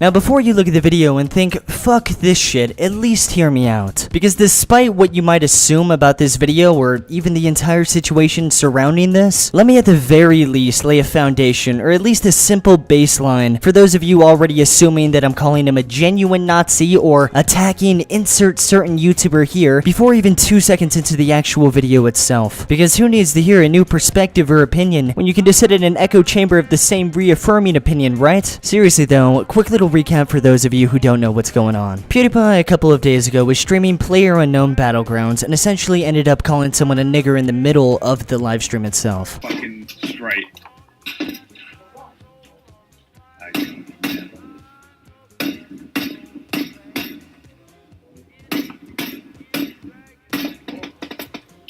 Now before you look at the video and think, fuck this shit, at least hear me out. Because despite what you might assume about this video, or even the entire situation surrounding this, let me at the very least lay a foundation, or at least a simple baseline, for those of you already assuming that I'm calling him a genuine Nazi, or attacking insert certain YouTuber here, before even 2 seconds into the actual video itself. Because who needs to hear a new perspective or opinion, when you can just sit in an echo chamber of the same reaffirming opinion, right? Seriously though, quick little recap for those of you who don't know what's going on. PewDiePie a couple of days ago was streaming PlayerUnknown Battlegrounds and essentially ended up calling someone a nigger in the middle of the live stream itself. Fucking straight.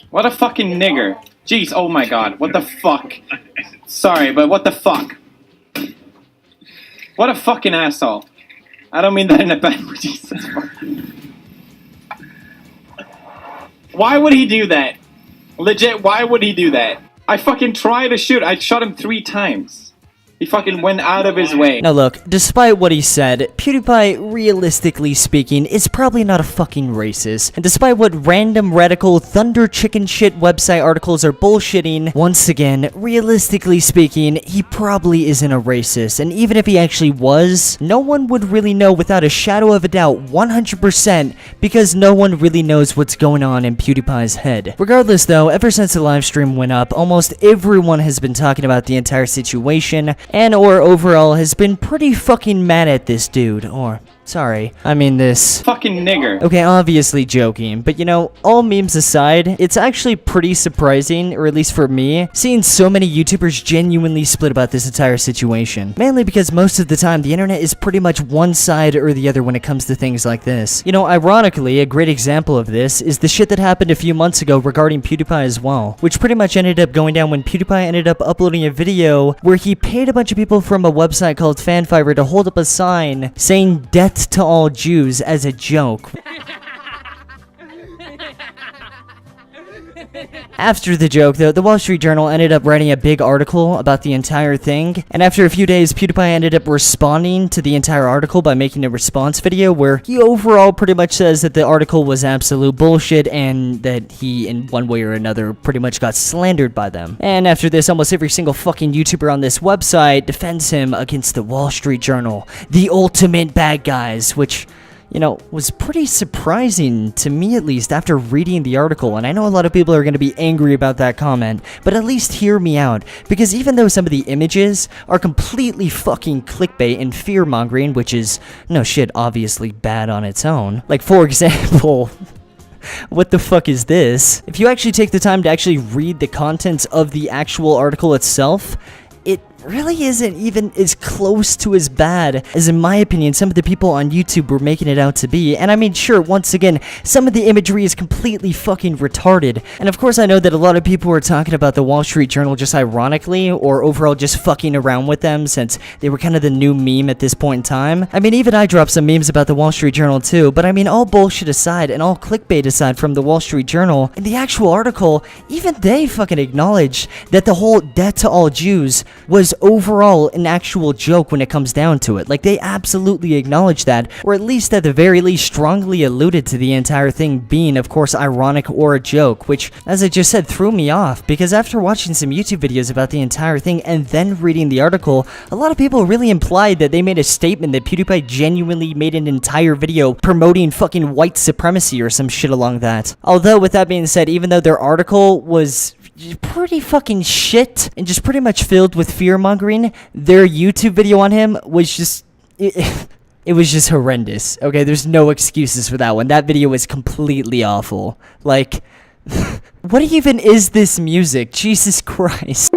What a fucking nigger. Jeez, oh my god, what the fuck? Sorry, but what the fuck? What a fucking asshole. I don't mean that in a bad way, Jesus fuck. Why would he do that? Legit, why would he do that? I fucking tried to shoot, I shot him 3 times. He fucking went out of his way. Now look, despite what he said, PewDiePie, realistically speaking, is probably not a fucking racist. And despite what random radical thunder chicken shit website articles are bullshitting, once again, realistically speaking, he probably isn't a racist. And even if he actually was, no one would really know without a shadow of a doubt 100% because no one really knows what's going on in PewDiePie's head. Regardless though, ever since the live stream went up, almost everyone has been talking about the entire situation, and or overall has been pretty fucking mad at this dude, or sorry, I mean this fucking nigger. Okay, obviously joking, but you know, all memes aside, it's actually pretty surprising, or at least for me, seeing so many YouTubers genuinely split about this entire situation. Mainly because most of the time, the internet is pretty much one side or the other when it comes to things like this. You know, ironically, a great example of this is the shit that happened a few months ago regarding PewDiePie as well, which pretty much ended up going down when PewDiePie ended up uploading a video where he paid a bunch of people from a website called Fanfiber to hold up a sign saying death to all Jews as a joke. After the joke, though, the Wall Street Journal ended up writing a big article about the entire thing, and after a few days, PewDiePie ended up responding to the entire article by making a response video where he overall pretty much says that the article was absolute bullshit and that he, in one way or another, pretty much got slandered by them. And after this, almost every single fucking YouTuber on this website defends him against the Wall Street Journal, the ultimate bad guys, which, you know, was pretty surprising to me, at least, after reading the article. And I know a lot of people are going to be angry about that comment, but at least hear me out. Because even though some of the images are completely fucking clickbait and fear-mongering, which is, no shit, obviously bad on its own. Like, for example, what the fuck is this? If you actually take the time to actually read the contents of the actual article itself, it really isn't even as close to as bad as, in my opinion, some of the people on YouTube were making it out to be. And I mean, sure, once again, some of the imagery is completely fucking retarded. And of course, I know that a lot of people were talking about the Wall Street Journal just ironically, or overall just fucking around with them, since they were kind of the new meme at this point in time. I mean, even I dropped some memes about the Wall Street Journal too, but I mean, all bullshit aside, and all clickbait aside from the Wall Street Journal, in the actual article, even they fucking acknowledged that the whole death to all Jews was overall an actual joke when it comes down to it. Like, they absolutely acknowledged that, or at least at the very least strongly alluded to the entire thing being, of course, ironic or a joke, which, as I just said, threw me off, because after watching some YouTube videos about the entire thing and then reading the article, a lot of people really implied that they made a statement that PewDiePie genuinely made an entire video promoting fucking white supremacy or some shit along that. Although, with that being said, even though their article was pretty fucking shit and just pretty much filled with fear-mongering, their YouTube video on him was just it was just horrendous. Okay, there's no excuses for that one. That video was completely awful. Like, what even is this music? Jesus Christ.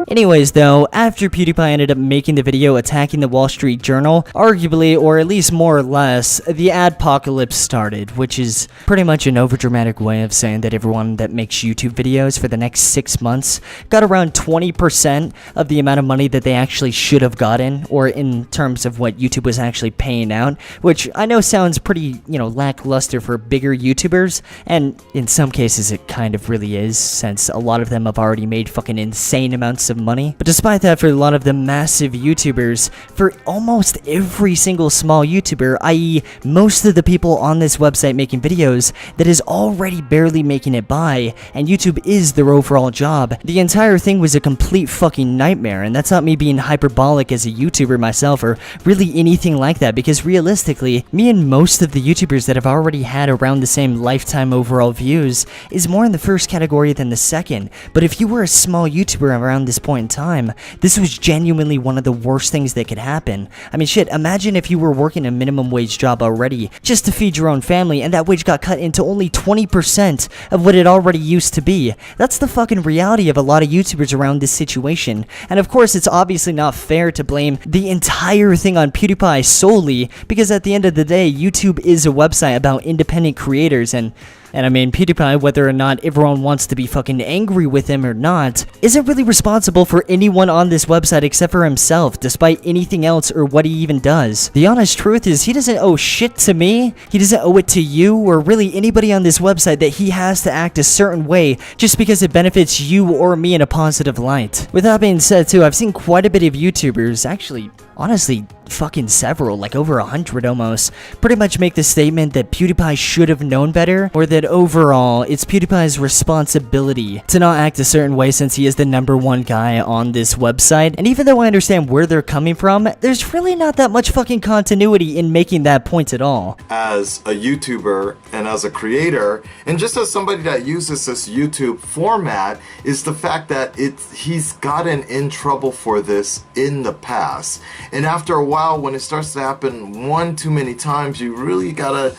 Anyways though, after PewDiePie ended up making the video attacking the Wall Street Journal, arguably, or at least more or less, the adpocalypse started, which is pretty much an overdramatic way of saying that everyone that makes YouTube videos for the next 6 months got around 20% of the amount of money that they actually should have gotten, or in terms of what YouTube was actually paying out, which I know sounds pretty, lackluster for bigger YouTubers, and in some cases it kind of really is, since a lot of them have already made fucking insane amounts of money. But despite that, for a lot of the massive YouTubers, for almost every single small YouTuber, i.e. most of the people on this website making videos, that is already barely making it by, and YouTube is their overall job, the entire thing was a complete fucking nightmare. And that's not me being hyperbolic as a YouTuber myself, or really anything like that, because realistically, me and most of the YouTubers that have already had around the same lifetime overall views is more in the first category than the second. But if you were a small YouTuber around this point in time, this was genuinely one of the worst things that could happen. I mean shit, imagine if you were working a minimum wage job already, just to feed your own family, and that wage got cut into only 20% of what it already used to be. That's the fucking reality of a lot of YouTubers around this situation. And of course, it's obviously not fair to blame the entire thing on PewDiePie solely, because at the end of the day, YouTube is a website about independent creators, and I mean, PewDiePie, whether or not everyone wants to be fucking angry with him or not, isn't really responsible for anyone on this website except for himself, despite anything else or what he even does. The honest truth is, he doesn't owe shit to me, he doesn't owe it to you, or really anybody on this website that he has to act a certain way just because it benefits you or me in a positive light. With that being said too, I've seen quite a bit of YouTubers, actually, honestly, fucking several, like over 100 almost, pretty much make the statement that PewDiePie should have known better, or that overall, it's PewDiePie's responsibility to not act a certain way since he is the #1 guy on this website. And even though I understand where they're coming from, there's really not that much fucking continuity in making that point at all. As a YouTuber and as a creator, and just as somebody that uses this YouTube format, is the fact that he's gotten in trouble for this in the past. And after a while, when it starts to happen one too many times, you really gotta,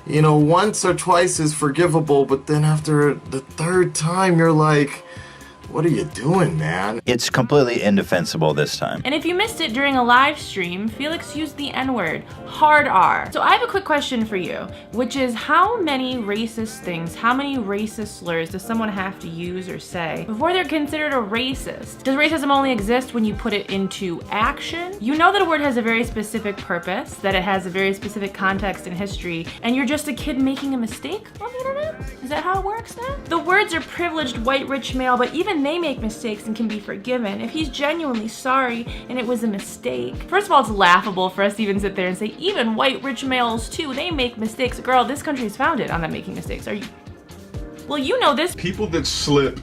once or twice is forgivable, but then after the third time, you're like, what are you doing, man? It's completely indefensible this time. And if you missed it during a live stream, Felix used the N-word, hard R. So I have a quick question for you, which is how many racist things, how many racist slurs does someone have to use or say before they're considered a racist? Does racism only exist when you put it into action? You know that a word has a very specific purpose, that it has a very specific context and history, and you're just a kid making a mistake on the internet? Is that how it works then? The words are privileged white rich male, but even they make mistakes and can be forgiven. If he's genuinely sorry and it was a mistake. First of all, it's laughable for us to even sit there and say, even white rich males too, they make mistakes. Girl, this country is founded on them making mistakes. Are you? Well, you know this. People that slip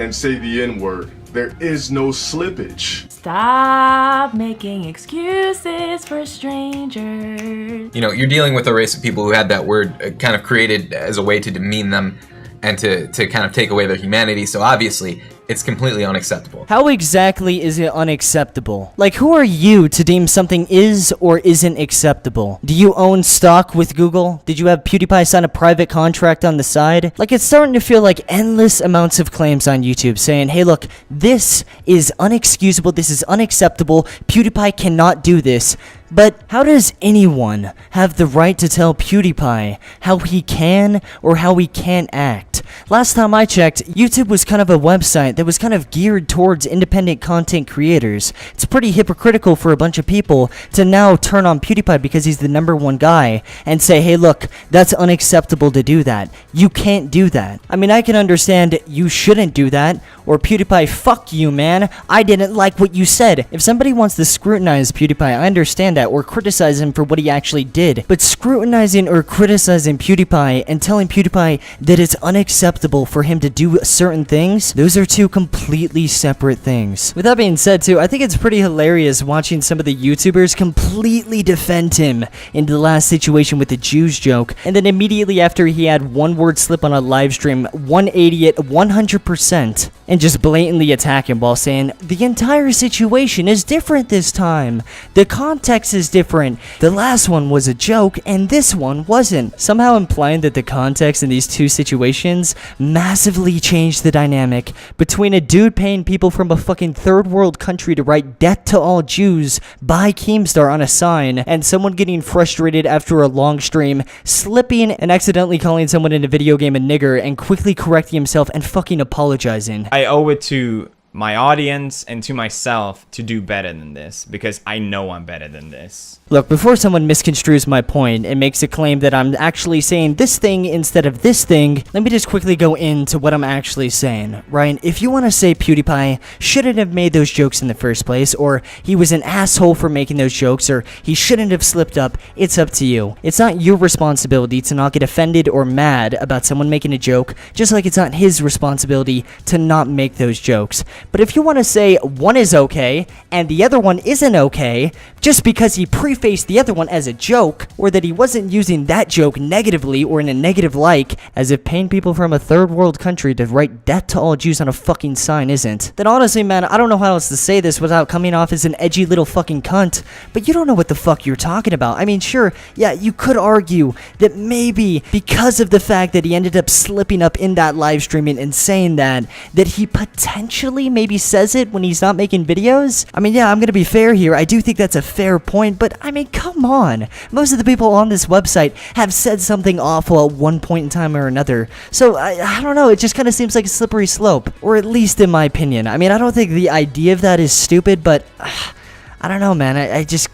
and say the N-word, there is no slippage. Stop making excuses for strangers. You're dealing with a race of people who had that word kind of created as a way to demean them and to kind of take away their humanity, so obviously it's completely unacceptable. How exactly is it unacceptable? Like, who are you to deem something is or isn't acceptable? Do you own stock with Google? Did you have PewDiePie sign a private contract on the side? Like, it's starting to feel like endless amounts of claims on YouTube saying, hey look, this is unexcusable, this is unacceptable, PewDiePie cannot do this. But how does anyone have the right to tell PewDiePie how he can or how he can't act? Last time I checked, YouTube was kind of a website that was kind of geared towards independent content creators. It's pretty hypocritical for a bunch of people to now turn on PewDiePie because he's the #1 guy and say, hey look, that's unacceptable to do that. You can't do that. I mean, I can understand you shouldn't do that, or PewDiePie, fuck you man, I didn't like what you said. If somebody wants to scrutinize PewDiePie, I understand that, or criticize him for what he actually did. But scrutinizing or criticizing PewDiePie and telling PewDiePie that it's unacceptable for him to do certain things, those are two completely separate things. With that being said too, I think it's pretty hilarious watching some of the YouTubers completely defend him in the last situation with the Jews joke, and then immediately after he had one word slip on a live stream, 180 it 100%, and just blatantly attack him while saying, the entire situation is different this time. The context is different. The last one was a joke, and this one wasn't. Somehow implying that the context in these two situations has massively changed the dynamic between a dude paying people from a fucking third world country to write "Death to all Jews" by Keemstar on a sign, and someone getting frustrated after a long stream, slipping and accidentally calling someone in a video game a nigger and quickly correcting himself and fucking apologizing. I owe it to my audience and to myself to do better than this, because I know I'm better than this. Look, before someone misconstrues my point and makes a claim that I'm actually saying this thing instead of this thing, let me just quickly go into what I'm actually saying, right? If you want to say PewDiePie shouldn't have made those jokes in the first place, or he was an asshole for making those jokes, or he shouldn't have slipped up, it's up to you. It's not your responsibility to not get offended or mad about someone making a joke, just like it's not his responsibility to not make those jokes. But if you want to say one is okay and the other one isn't okay, just because he prefaced the other one as a joke, or that he wasn't using that joke negatively or in a negative light, as if paying people from a third world country to write "Death to all Jews" on a fucking sign isn't, then honestly, man, I don't know how else to say this without coming off as an edgy little fucking cunt, but you don't know what the fuck you're talking about. I mean, sure, yeah, you could argue that maybe because of the fact that he ended up slipping up in that live streaming and saying that he potentially maybe says it when he's not making videos. I mean, yeah, I'm gonna be fair here. I do think that's a fair point, but I mean, come on. Most of the people on this website have said something awful at one point in time or another. So, I don't know, it just kind of seems like a slippery slope. Or at least in my opinion. I mean, I don't think the idea of that is stupid, but I don't know, man. I just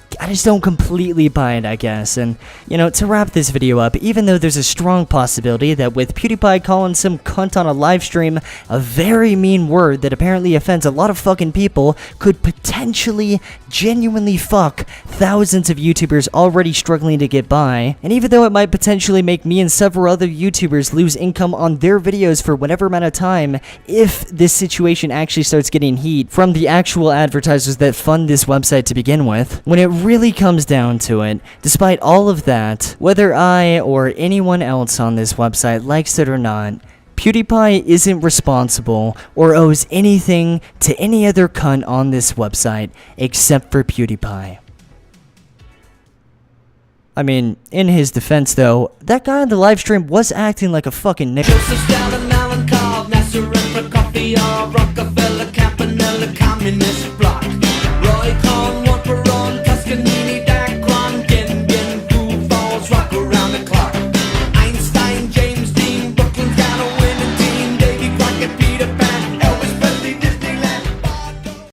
don't completely buy it, I guess. And, you know, to wrap this video up, even though there's a strong possibility that with PewDiePie calling some cunt on a live stream a very mean word that apparently offends a lot of fucking people, could potentially genuinely fuck thousands of YouTubers already struggling to get by, and even though it might potentially make me and several other YouTubers lose income on their videos for whatever amount of time, if this situation actually starts getting heat from the actual advertisers that fund this website to begin with, when it really comes down to it, despite all of that, whether I or anyone else on this website likes it or not, PewDiePie isn't responsible or owes anything to any other cunt on this website except for PewDiePie. I mean, in his defense though, that guy on the livestream was acting like a fucking nigga. Joseph Stalin, Alan Cobb, Nasser and Prokofiev, Rockefeller, Campanella, Communist Bloc.